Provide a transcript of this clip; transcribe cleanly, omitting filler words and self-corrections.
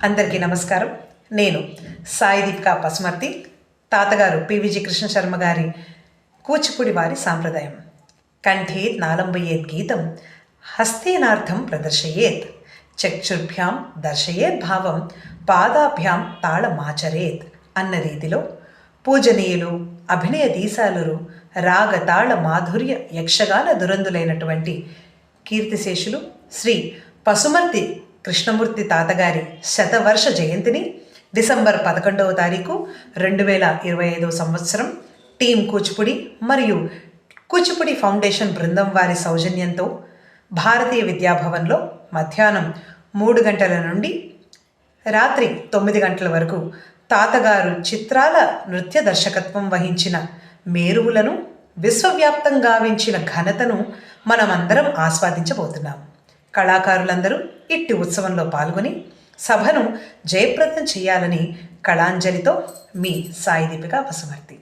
అందరికీ నమస్కారం. నేను సాయి దీపికా పసుమర్తి. తాతగారు పివిజి కృష్ణ శర్మ గారి కూచిపూడి వారి సాంప్రదాయం. కంఠే నాలంబయేత్ గీతం హస్తేనార్థం ప్రదర్శయేత్, చక్షుర్భ్యాం దర్శయేత్ భావం, పాదాభ్యాం తాళమాచరేత్ అన్న రీతిలో పూజనీయులు, అభినయ దీశాలురు, రాగ తాళ మాధుర్య యక్షగాన దురందులైనటువంటి కీర్తిశేషులు శ్రీ పసుమర్తి కృష్ణమూర్తి తాతగారి శతవర్ష జయంతిని డిసెంబర్ 11వ తారీఖు 2025 సంవత్సరం టీం కూచిపూడి మరియు కూచిపూడి ఫౌండేషన్ బృందం వారి సౌజన్యంతో భారతీయ విద్యాభవన్లో మధ్యాహ్నం 3 గంటల నుండి రాత్రి 9 గంటల వరకు తాతగారు చిత్రాల నృత్య దర్శకత్వం వహించిన మేరువులను విశ్వవ్యాప్తంగా గావించిన ఘనతను మనమందరం ఆస్వాదించబోతున్నాం. కళాకారులందరూ ఇట్టి ఉత్సవంలో పాల్గొని సభను జయప్రదం చేయాలని కళాంజలితో మీ సాయి దీపిక పసుమర్తి.